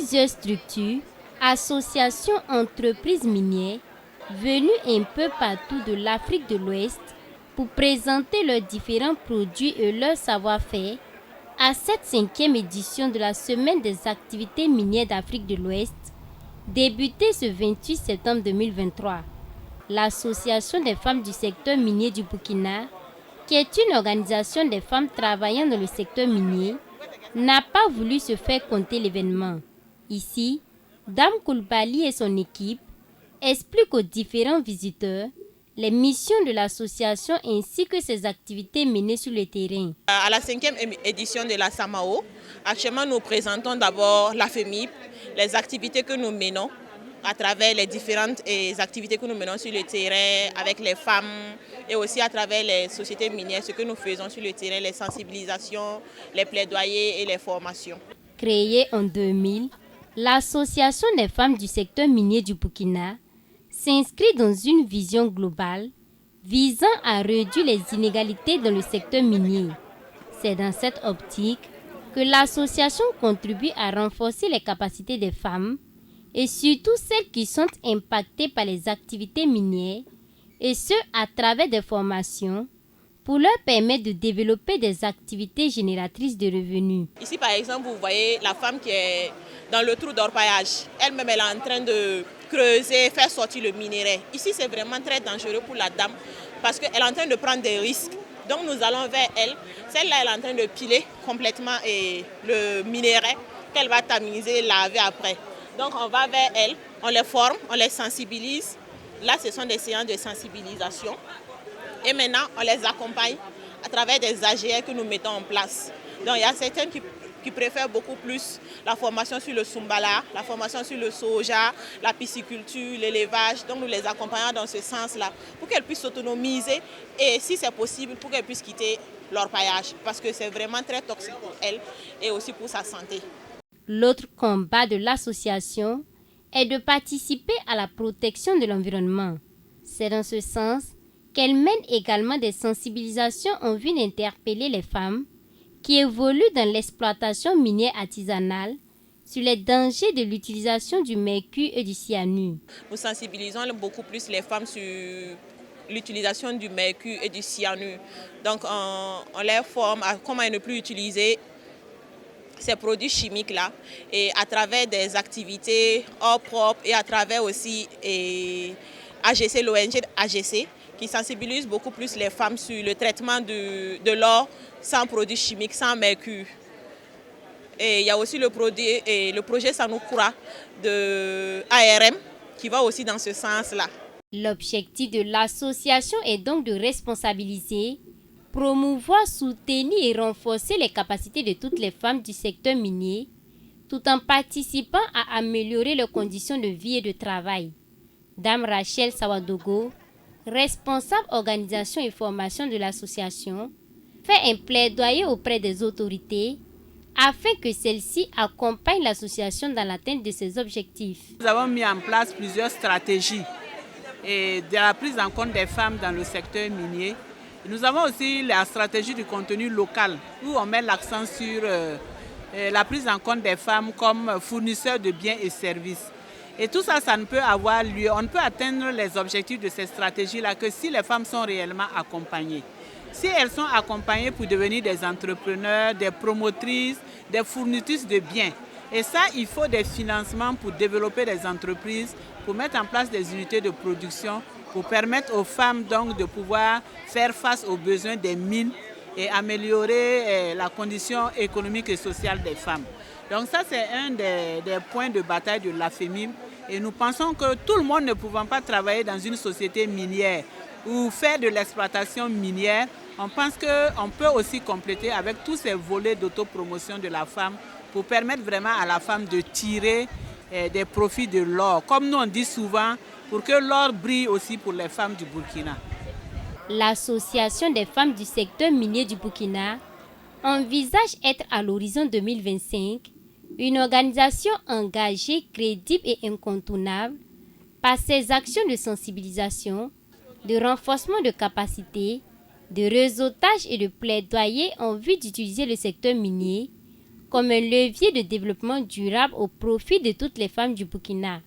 plusieurs structures, associations, entreprises minières venues un peu partout de l'Afrique de l'Ouest pour présenter leurs différents produits et leur savoir-faire à cette 5e édition de la Semaine des activités minières d'Afrique de l'Ouest, débutée ce 28 septembre 2023. L'Association des femmes du secteur minier du Burkina, qui est une organisation des femmes travaillant dans le secteur minier, n'a pas voulu se faire compter l'événement. Ici, Dame Koulibaly et son équipe expliquent aux différents visiteurs les missions de l'association ainsi que ses activités menées sur le terrain. À la 5e édition de la SAMAO, actuellement nous présentons d'abord la FEMIP, les activités que nous menons à travers les différentes activités que nous menons sur le terrain avec les femmes et aussi à travers les sociétés minières, ce que nous faisons sur le terrain, les sensibilisations, les plaidoyers et les formations. Créée en 2000, l'Association des femmes du secteur minier du Burkina s'inscrit dans une vision globale visant à réduire les inégalités dans le secteur minier. C'est dans cette optique que l'association contribue à renforcer les capacités des femmes et surtout celles qui sont impactées par les activités minières, et ce à travers des formations pour leur permettre de développer des activités génératrices de revenus. Ici par exemple, vous voyez la femme qui est dans le trou d'orpaillage. Elle-même elle est en train de creuser, faire sortir le minerai. Ici c'est vraiment très dangereux pour la dame parce qu'elle est en train de prendre des risques. Donc nous allons vers elle. Celle-là elle est en train de piler complètement le minerai qu'elle va tamiser, laver après. Donc on va vers elle, on les forme, on les sensibilise. Là ce sont des séances de sensibilisation. Et maintenant on les accompagne à travers des AGR que nous mettons en place. Donc il y a certains qui préfèrent beaucoup plus la formation sur le Sumbala, la formation sur le soja, la pisciculture, l'élevage. Donc nous les accompagnons dans ce sens-là pour qu'elles puissent s'autonomiser et si c'est possible pour qu'elles puissent quitter l'orpaillage parce que c'est vraiment très toxique pour elles et aussi pour sa santé. L'autre combat de l'association est de participer à la protection de l'environnement. C'est dans ce sens qu'elle mène également des sensibilisations en vue d'interpeller les femmes qui évoluent dans l'exploitation minière artisanale sur les dangers de l'utilisation du mercure et du cyanure. Nous sensibilisons beaucoup plus les femmes sur l'utilisation du mercure et du cyanure. Donc on les forme à comment ne plus utiliser ces produits chimiques-là et à travers des activités hors propre et à travers aussi AGC, l'ONG AGC, qui sensibilise beaucoup plus les femmes sur le traitement de l'or sans produits chimiques, sans mercure. Et il y a aussi le projet Sanoukura de ARM qui va aussi dans ce sens-là. L'objectif de l'association est donc de responsabiliser, promouvoir, soutenir et renforcer les capacités de toutes les femmes du secteur minier, tout en participant à améliorer leurs conditions de vie et de travail. Dame Rachel Sawadogo, responsable organisation et formation de l'association, fait un plaidoyer auprès des autorités afin que celles-ci accompagnent l'association dans l'atteinte de ses objectifs. Nous avons mis en place plusieurs stratégies et de la prise en compte des femmes dans le secteur minier. Nous avons aussi la stratégie du contenu local où on met l'accent sur la prise en compte des femmes comme fournisseurs de biens et services. Et tout ça, ça ne peut avoir lieu. On ne peut atteindre les objectifs de ces stratégies-là que si les femmes sont réellement accompagnées. Si elles sont accompagnées pour devenir des entrepreneurs, des promotrices, des fournitrices de biens. Et ça, il faut des financements pour développer des entreprises, pour mettre en place des unités de production, pour permettre aux femmes donc de pouvoir faire face aux besoins des mines et améliorer la condition économique et sociale des femmes. Donc ça, c'est un des points de bataille de la FEMIP. Et nous pensons que tout le monde ne pouvant pas travailler dans une société minière ou faire de l'exploitation minière, on pense qu'on peut aussi compléter avec tous ces volets d'autopromotion de la femme pour permettre vraiment à la femme de tirer des profits de l'or. Comme nous on dit souvent, pour que l'or brille aussi pour les femmes du Burkina. L'Association des femmes du secteur minier du Burkina envisage être à l'horizon 2025 une organisation engagée, crédible et incontournable par ses actions de sensibilisation, de renforcement de capacités, de réseautage et de plaidoyer en vue d'utiliser le secteur minier comme un levier de développement durable au profit de toutes les femmes du Burkina.